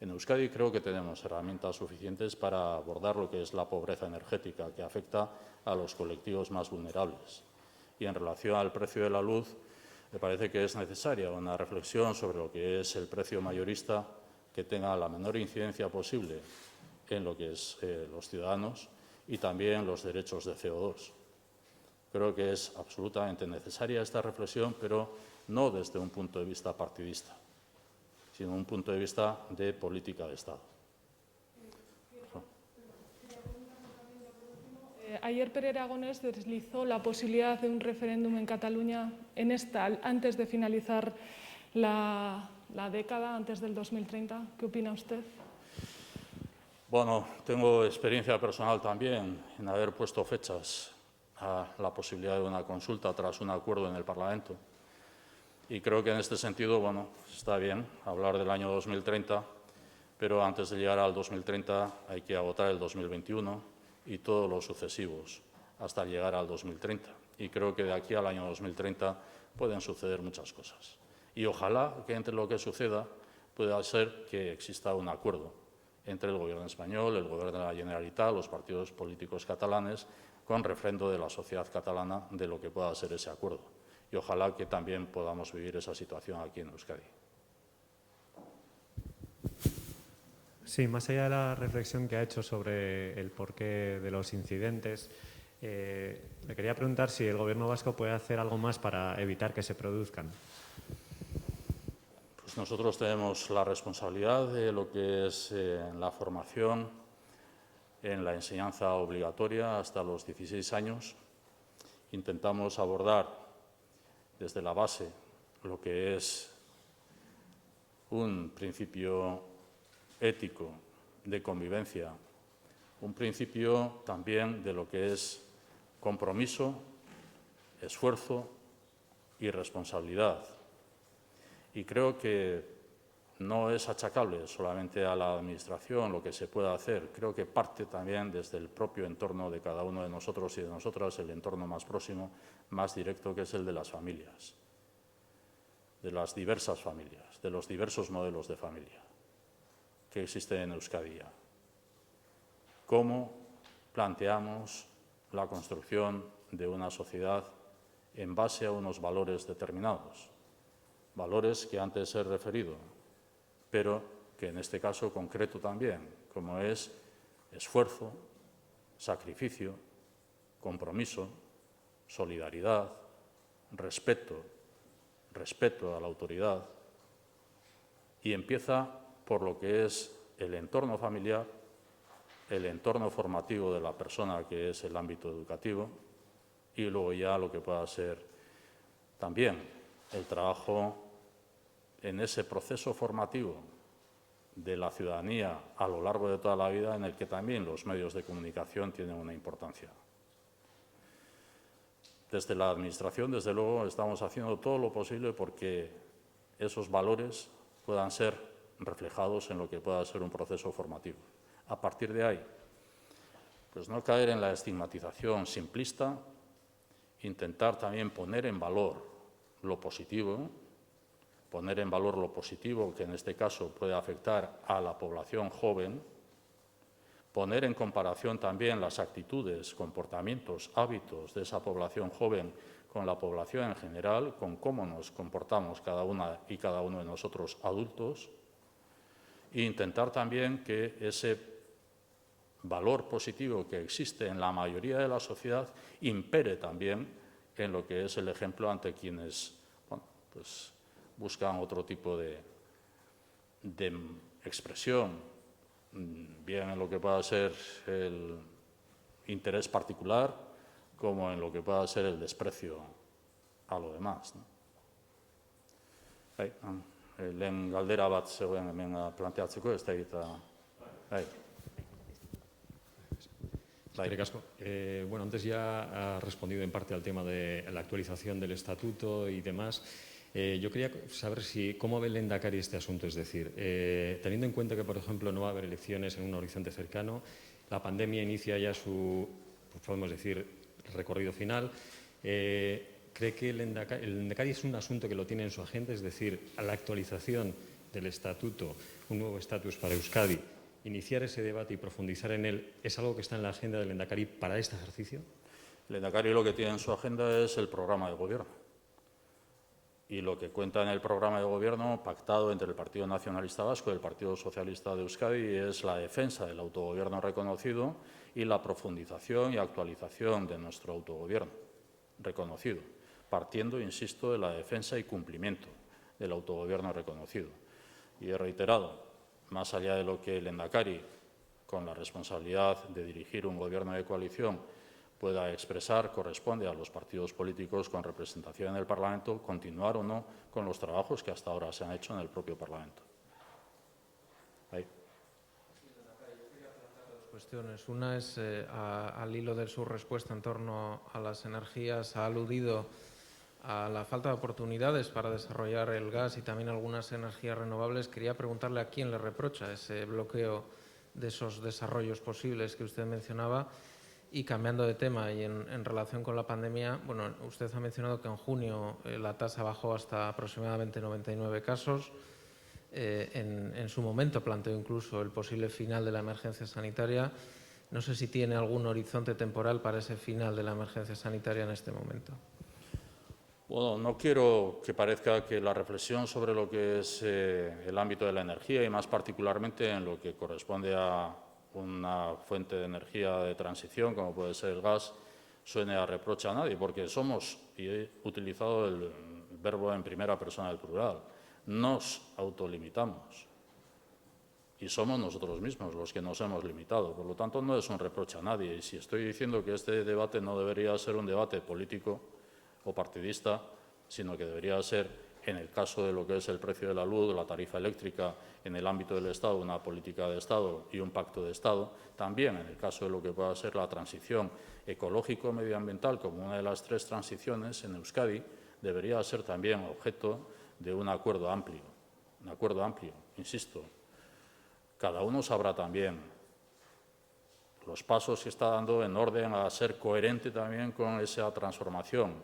En Euskadi creo que tenemos herramientas suficientes para abordar lo que es la pobreza energética que afecta a los colectivos más vulnerables. Y en relación al precio de la luz, me parece que es necesaria una reflexión sobre lo que es el precio mayorista que tenga la menor incidencia posible en lo que es los ciudadanos y también los derechos de CO2. Creo que es absolutamente necesaria esta reflexión, pero no desde un punto de vista partidista, sino un punto de vista de política de Estado. Ayer Pere Aragonés deslizó la posibilidad de un referéndum en Cataluña antes de finalizar la década, antes del 2030. ¿Qué opina usted? Bueno, tengo experiencia personal también en haber puesto fechas a la posibilidad de una consulta tras un acuerdo en el Parlamento. Y creo que en este sentido, bueno, está bien hablar del año 2030, pero antes de llegar al 2030 hay que agotar el 2021 y todos los sucesivos hasta llegar al 2030. Y creo que de aquí al año 2030 pueden suceder muchas cosas. Y ojalá que entre lo que suceda pueda ser que exista un acuerdo entre el Gobierno español, el Gobierno de la Generalitat, los partidos políticos catalanes, con refrendo de la sociedad catalana de lo que pueda ser ese acuerdo. Y ojalá que también podamos vivir esa situación aquí en Euskadi. Sí, más allá de la reflexión que ha hecho sobre el porqué de los incidentes, le quería preguntar si el Gobierno vasco puede hacer algo más para evitar que se produzcan. Pues nosotros tenemos la responsabilidad de lo que es la formación en la enseñanza obligatoria hasta los 16 años. Intentamos abordar desde la base lo que es un principio ético de convivencia un principio también de lo que es compromiso, esfuerzo y responsabilidad. Y creo que no es achacable solamente a la Administración lo que se pueda hacer. Creo que parte también desde el propio entorno de cada uno de nosotros y de nosotras, el entorno más próximo, más directo, que es el de las familias, de las diversas familias, de los diversos modelos de familia que existen en Euskadi ya. ¿Cómo planteamos la construcción de una sociedad en base a unos valores determinados? Valores que antes he referido, pero que en este caso concreto también, como es esfuerzo, sacrificio, compromiso, solidaridad, respeto a la autoridad, y empieza por lo que es el entorno familiar, el entorno formativo de la persona, que es el ámbito educativo, y luego ya lo que pueda ser también el trabajo en ese proceso formativo de la ciudadanía a lo largo de toda la vida, en el que también los medios de comunicación tienen una importancia. Desde la Administración, desde luego, estamos haciendo todo lo posible porque esos valores puedan ser reflejados en lo que pueda ser un proceso formativo. A partir de ahí, pues no caer en la estigmatización simplista, intentar también poner en valor lo positivo, que en este caso puede afectar a la población joven, poner en comparación también las actitudes, comportamientos, hábitos de esa población joven con la población en general, con cómo nos comportamos cada una y cada uno de nosotros adultos, e intentar también que ese valor positivo que existe en la mayoría de la sociedad impere también en lo que es el ejemplo ante quienes, bueno, pues buscan otro tipo de expresión, bien en lo que pueda ser el interés particular, como en lo que pueda ser el desprecio a lo demás, ¿no? Lehen galdera bat zegoen hemen planteatzeko, ez da egita. Eskerrik asko. Bueno, antes ya ha respondido en parte al tema de la actualización del estatuto y demás. Yo quería saber cómo ve el Lehendakari este asunto, es decir, teniendo en cuenta que, por ejemplo, no va a haber elecciones en un horizonte cercano, la pandemia inicia ya su, pues podemos decir, recorrido final. ¿Cree que el Lehendakari es un asunto que lo tiene en su agenda, es decir, a la actualización del estatuto, un nuevo estatus para Euskadi, iniciar ese debate y profundizar en él, es algo que está en la agenda del Lehendakari para este ejercicio? El Lehendakari lo que tiene en su agenda es el programa de gobierno. Y lo que cuenta en el programa de gobierno pactado entre el Partido Nacionalista Vasco y el Partido Socialista de Euskadi es la defensa del autogobierno reconocido y la profundización y actualización de nuestro autogobierno reconocido, partiendo, insisto, de la defensa y cumplimiento del autogobierno reconocido. Y he reiterado, más allá de lo que el Lehendakari, con la responsabilidad de dirigir un gobierno de coalición, pueda expresar, corresponde a los partidos políticos con representación en el Parlamento continuar o no con los trabajos que hasta ahora se han hecho en el propio Parlamento. Ahí. Dos cuestiones. Una es, al hilo de su respuesta en torno a las energías, ha aludido a la falta de oportunidades para desarrollar el gas y también algunas energías renovables. Quería preguntarle a quién le reprocha ese bloqueo de esos desarrollos posibles que usted mencionaba. Y cambiando de tema y en relación con la pandemia, bueno, usted ha mencionado que en junio la tasa bajó hasta aproximadamente 99 casos. En su momento planteó incluso el posible final de la emergencia sanitaria. No sé si tiene algún horizonte temporal para ese final de la emergencia sanitaria en este momento. Bueno, no quiero que parezca que la reflexión sobre lo que es el ámbito de la energía y más particularmente en lo que corresponde a una fuente de energía de transición, como puede ser el gas, suene a reproche a nadie, porque somos, y he utilizado el verbo en primera persona del plural, nos autolimitamos. Y somos nosotros mismos los que nos hemos limitado. Por lo tanto, no es un reproche a nadie. Y si estoy diciendo que este debate no debería ser un debate político o partidista, sino que debería ser en el caso de lo que es el precio de la luz, la tarifa eléctrica, en el ámbito del Estado, una política de Estado y un pacto de Estado, también en el caso de lo que pueda ser la transición ecológico-medioambiental como una de las 3 transiciones en Euskadi, debería ser también objeto de un acuerdo amplio, insisto. Cada uno sabrá también los pasos que está dando en orden a ser coherente también con esa transformación,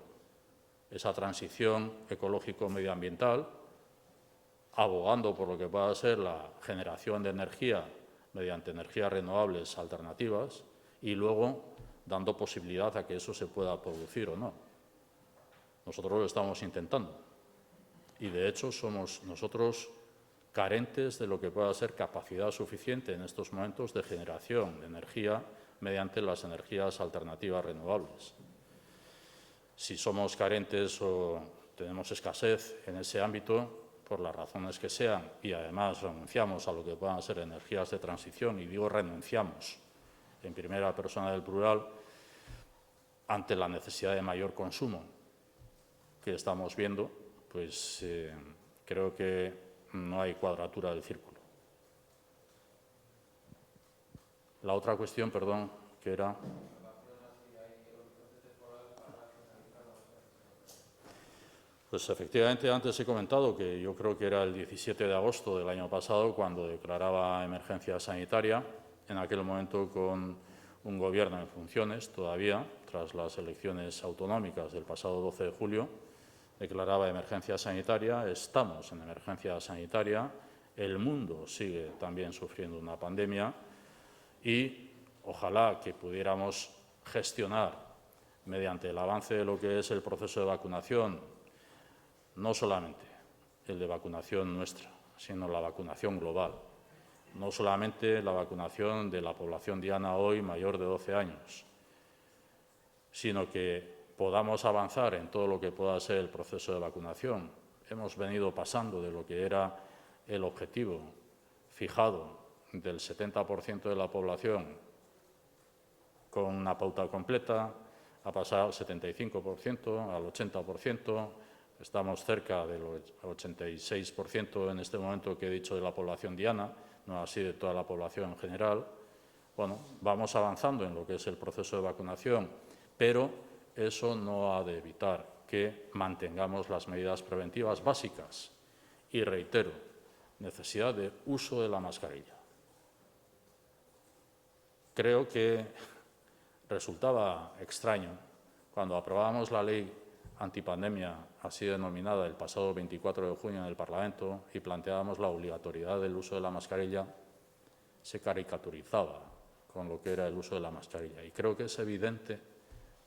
esa transición ecológico-medioambiental, abogando por lo que pueda ser la generación de energía mediante energías renovables alternativas y luego dando posibilidad a que eso se pueda producir o no. Nosotros lo estamos intentando y, de hecho, somos nosotros carentes de lo que pueda ser capacidad suficiente en estos momentos de generación de energía mediante las energías alternativas renovables. Si somos carentes o tenemos escasez en ese ámbito, por las razones que sean, y además renunciamos a lo que puedan ser energías de transición, y digo renunciamos en primera persona del plural, ante la necesidad de mayor consumo que estamos viendo, pues creo que no hay cuadratura del círculo. La otra cuestión, perdón, que era... Pues efectivamente antes he comentado que yo creo que era el 17 de agosto del año pasado cuando declaraba emergencia sanitaria, en aquel momento con un gobierno en funciones todavía, tras las elecciones autonómicas del pasado 12 de julio, declaraba emergencia sanitaria, estamos en emergencia sanitaria, el mundo sigue también sufriendo una pandemia y ojalá que pudiéramos gestionar mediante el avance de lo que es el proceso de vacunación, no solamente el de vacunación nuestra, sino la vacunación global, no solamente la vacunación de la población diana hoy mayor de 12 años, sino que podamos avanzar en todo lo que pueda ser el proceso de vacunación. Hemos venido pasando de lo que era el objetivo fijado del 70% de la población con una pauta completa, a pasar al 75%, al 80%, estamos cerca del 86% en este momento que he dicho de la población diana, no así de toda la población en general. Bueno, vamos avanzando en lo que es el proceso de vacunación, pero eso no ha de evitar que mantengamos las medidas preventivas básicas. Y reitero, necesidad de uso de la mascarilla. Creo que resultaba extraño cuando aprobábamos la ley antipandemia, así denominada, el pasado 24 de junio en el Parlamento y planteábamos la obligatoriedad del uso de la mascarilla, se caricaturizaba con lo que era el uso de la mascarilla. Y creo que es evidente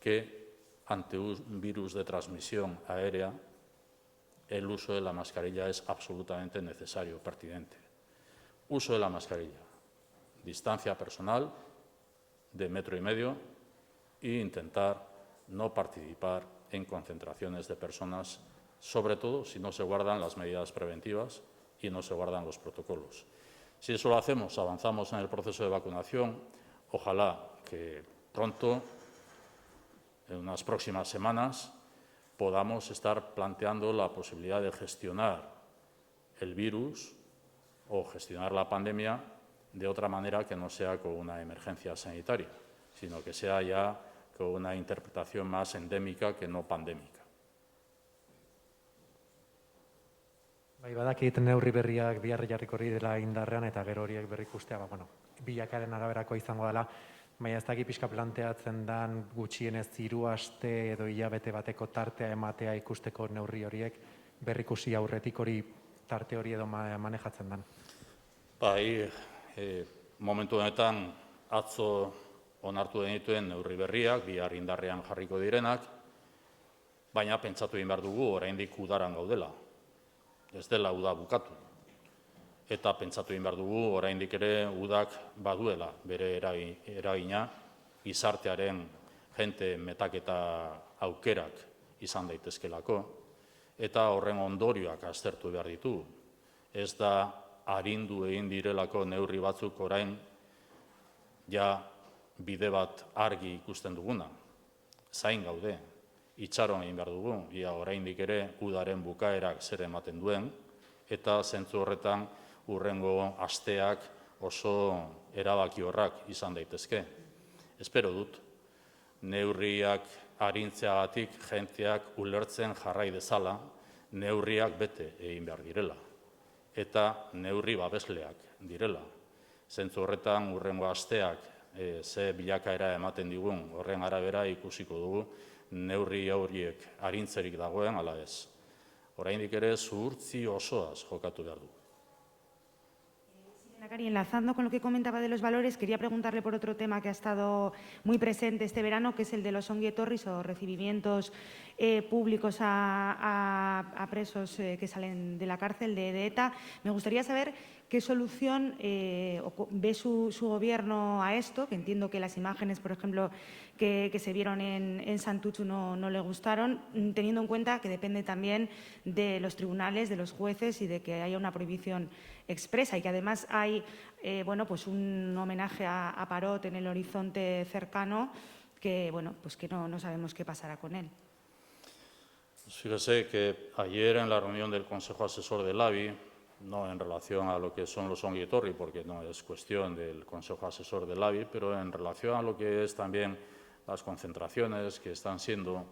que ante un virus de transmisión aérea, el uso de la mascarilla es absolutamente necesario, pertinente. Uso de la mascarilla, distancia personal de 1,5 metros e intentar no participar en concentraciones de personas, sobre todo si no se guardan las medidas preventivas y no se guardan los protocolos. Si eso lo hacemos, avanzamos en el proceso de vacunación. Ojalá que pronto, en unas próximas semanas, podamos estar planteando la posibilidad de gestionar el virus o gestionar la pandemia de otra manera que no sea con una emergencia sanitaria, sino que sea ya con una interpretación más endémica que no pandémica. Bai, badakit neurri berriak bihar jarriko dira indarrean eta gero horiek berrikustea, bilakaren araberako izango dela, baina ez dakit pixka planteatzen dan gutxienez 3 aste edo hilabete bateko tartea ematea ikusteko neurri horiek berrikusi aurretik hori tarte hori edo manejatzen dan. Bai, momentu honetan atzo onartu denituen neurri berriak, bihar indarrean jarriko direnak, baina pentsatu egin behar dugu oraindik udaran gaudela. Ez dela uda bukatu. Eta pentsatu egin behar dugu oraindik ere udak baduela bere eragina, gizartearen jente metaketa aukerak izan daitezkelako, eta horren ondorioak aztertu behar ditu. Ez da arindu egin direlako neurri batzuk orain ja bide bat argi ikusten duguna. Zain gaude. itxaron egin behar dugu, ia oraindik ere udaren bukaerak zer ematen duen, eta zentzu horretan hurrengo asteak oso erabakiorrak izan daitezke. Espero dut, neurriak arintzeagatik jendeak ulertzen jarrai dezala, neurriak bete egin behar direla, eta neurri babesleak direla. Zentzu horretan hurrengo asteak ze bilakaera ematen digun, horren arabera ikusiko dugu neurri horiek arintzerik dagoen ala ez. Oraindik ere zuhurtzi osoaz jokatu behar dugu. Lehendakari, enlazando con lo que comentaba de los valores, quería preguntarle por otro tema que ha estado muy presente este verano, que es el de los ongi etorris o recibimientos públicos a presos que salen de la cárcel de ETA. Me gustaría saber qué solución ve su gobierno a esto, que entiendo que las imágenes, por ejemplo, que se vieron en Santuchu no le gustaron, teniendo en cuenta que depende también de los tribunales, de los jueces y de que haya una prohibición expresa y que además hay bueno, pues un homenaje a Parot en el horizonte cercano que, bueno, pues que no sabemos qué pasará con él. Pues fíjese que ayer en la reunión del Consejo Asesor del ABI, no en relación a lo que son los ongi etorri, porque no es cuestión del Consejo Asesor del ABI, pero en relación a lo que es también las concentraciones que están siendo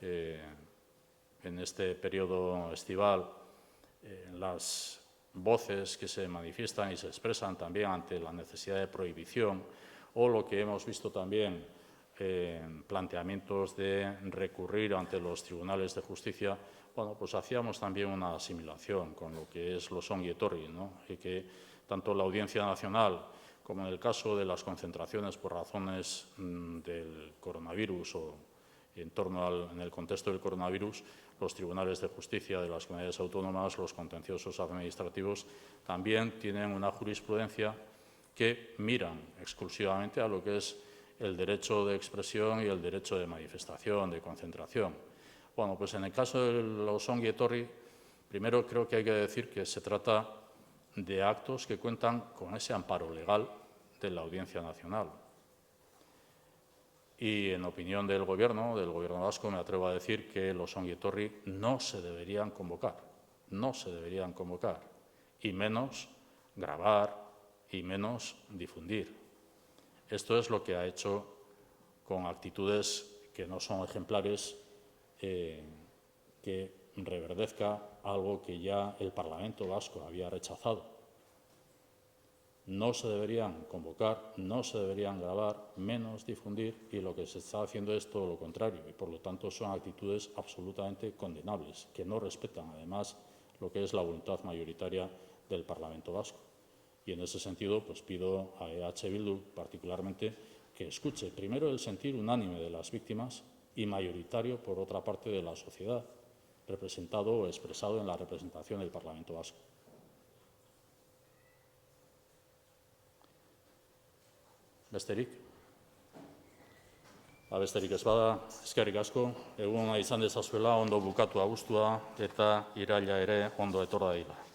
en este periodo estival, las voces que se manifiestan y se expresan también ante la necesidad de prohibición, o lo que hemos visto también planteamientos de recurrir ante los tribunales de justicia. Bueno, pues hacíamos también una asimilación con lo que es los ongi etorri, ¿no? Y que tanto la Audiencia Nacional como en el caso de las concentraciones por razones del coronavirus o en el contexto del coronavirus, los tribunales de justicia de las comunidades autónomas, los contenciosos administrativos, también tienen una jurisprudencia que miran exclusivamente a lo que es el derecho de expresión y el derecho de manifestación, de concentración. Bueno, pues en el caso de los ongi etorri, primero creo que hay que decir que se trata de actos que cuentan con ese amparo legal de la Audiencia Nacional. Y en opinión del Gobierno vasco, me atrevo a decir que los ongi etorri no se deberían convocar, y menos grabar y menos difundir. Esto es lo que ha hecho con actitudes que no son ejemplares, que reverdezca algo que ya el Parlamento vasco había rechazado. No se deberían convocar, no se deberían grabar, menos difundir, y lo que se está haciendo es todo lo contrario, y por lo tanto son actitudes absolutamente condenables, que no respetan además lo que es la voluntad mayoritaria del Parlamento vasco. Y en ese sentido, pues pido a EH Bildu particularmente que escuche primero el sentir unánime de las víctimas y mayoritario, por otra parte, de la sociedad, representado o expresado en la representación del Parlamento vasco. Besterik ez bada, eskerrik asko, eguna izan dezazuela, ondo bukatu abuztua eta iraila ere ondo etor dadila.